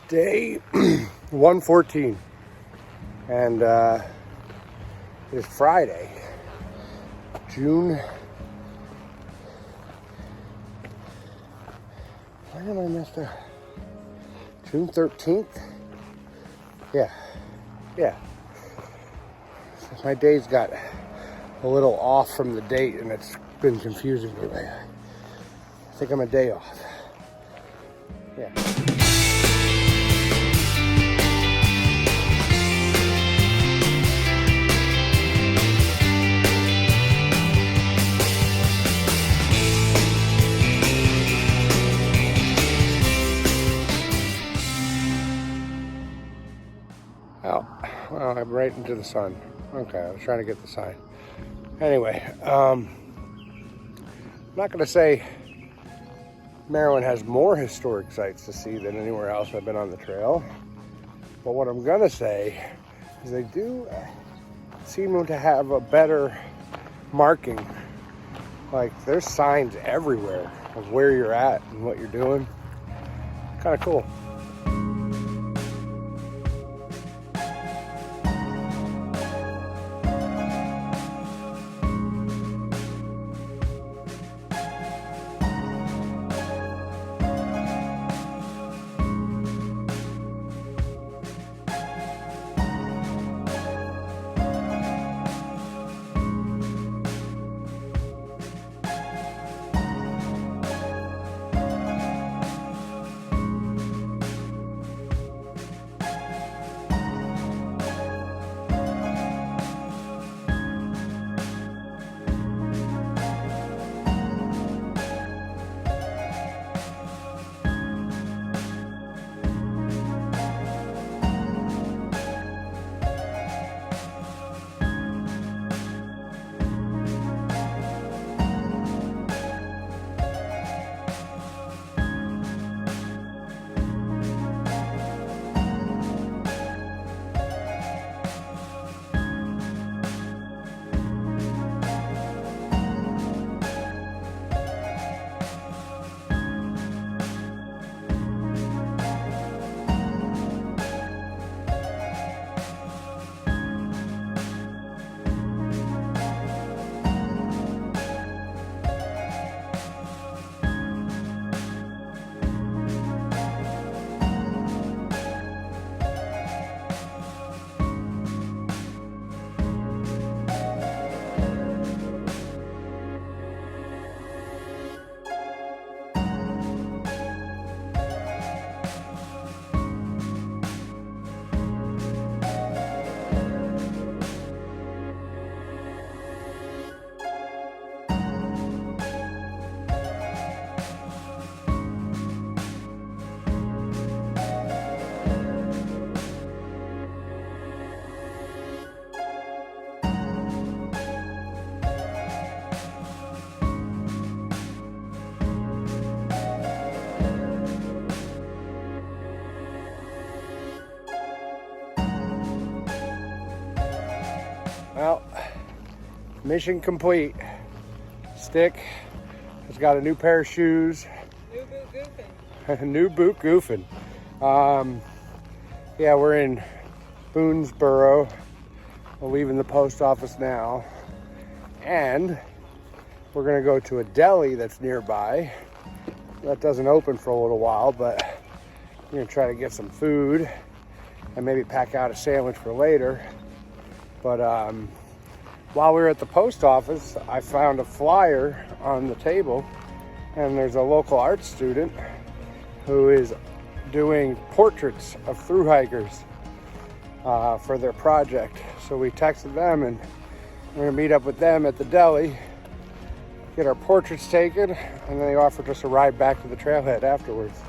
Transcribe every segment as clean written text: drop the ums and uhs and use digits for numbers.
Day 114, and it's Friday, June. When am I messed up? June 13th? Yeah. My days got a little off from the date, and it's been confusing me. I think I'm a day off. Yeah. Oh, well, I'm right into the sun. Okay, I was trying to get the sign. Anyway, I'm not going to say Maryland has more historic sites to see than anywhere else I've been on the trail. But what I'm going to say is they do seem to have a better marking. Like, there's signs everywhere of where you're at and what you're doing. Kind of cool. Well, mission complete. Stick has got a new pair of shoes. New boot goofing. New boot goofing. Yeah, we're in Boonesboro. We're leaving the post office now. And we're gonna go to a deli that's nearby. That doesn't open for a little while, but we're gonna try to get some food and maybe pack out a sandwich for later. But while we were at the post office, I found a flyer on the table, and there's a local art student who is doing portraits of thru hikers for their project. So we texted them, and we're gonna meet up with them at the deli, get our portraits taken, and then they offered us a ride back to the trailhead afterwards.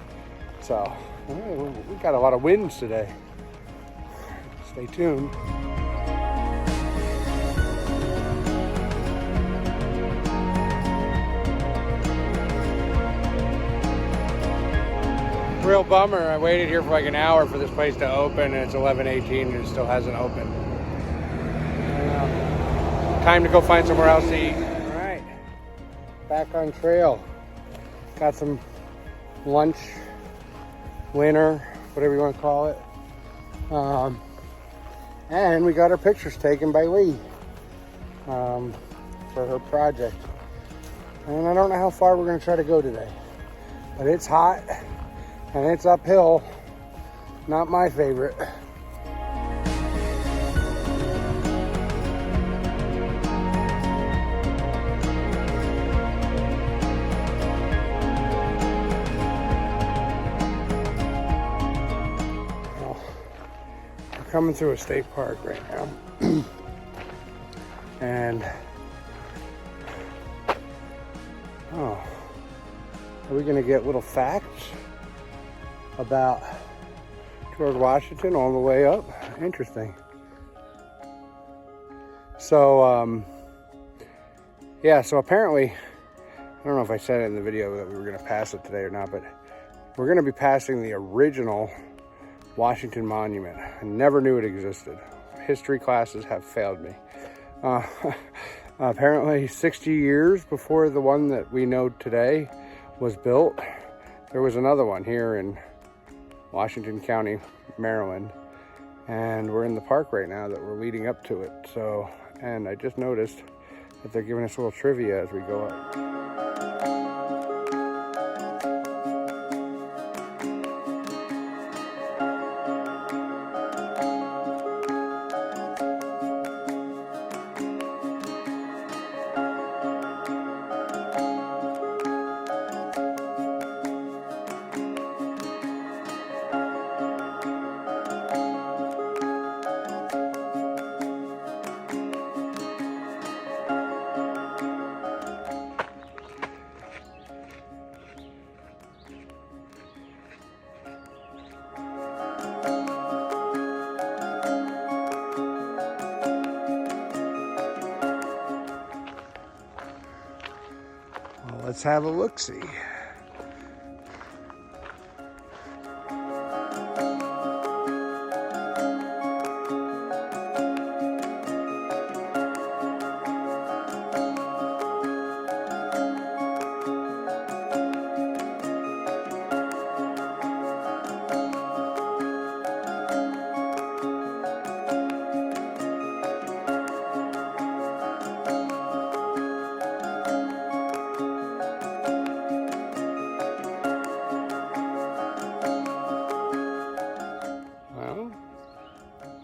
So we got a lot of wins today. Stay tuned. Real bummer. I waited here for like an hour for this place to open, and it's 11:18 and it still hasn't opened. Time to go find somewhere else to eat. All right, back on trail. Got some lunch, winter, whatever you want to call it. And we got our pictures taken by Lee for her project. And I don't know how far we're going to try to go today, but it's hot and it's uphill. Not my favorite. Coming through a state park right now. And are we gonna get little facts about George Washington all the way up? Interesting. So yeah, so apparently, I don't know if I said it in the video that we were gonna pass it today or not, but we're gonna be passing the original Washington Monument. I never knew it existed. History classes have failed me. Apparently 60 years before the one that we know today was built, there was another one here in Washington County, Maryland. And we're in the park right now that we're leading up to it. So, and I just noticed that they're giving us a little trivia as we go up. Let's have a look-see.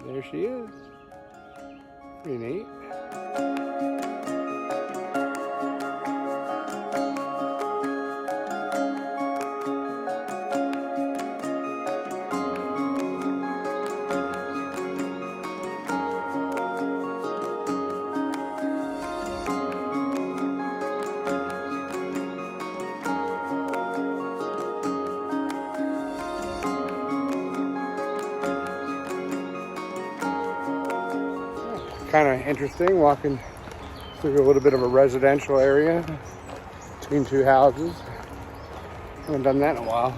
There she is. Pretty neat. Kind of interesting walking through a little bit of a residential area between two houses. Haven't done that in a while.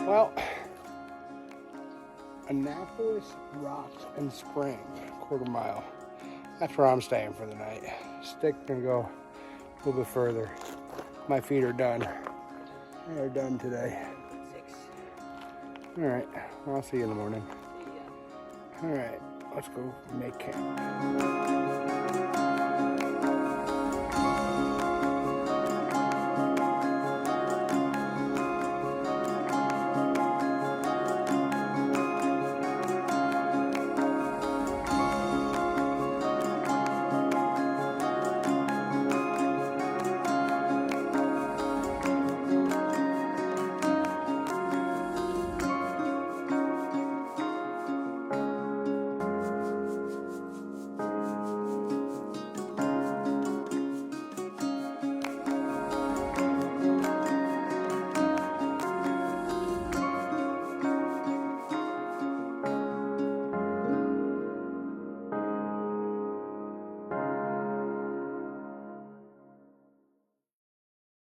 Well, Annapolis Rocks and Spring, quarter mile. That's where I'm staying for the night. Stick gonna go a little bit further. My feet are done. They're done today. All right, well, I'll see you in the morning. All right, let's go make camp.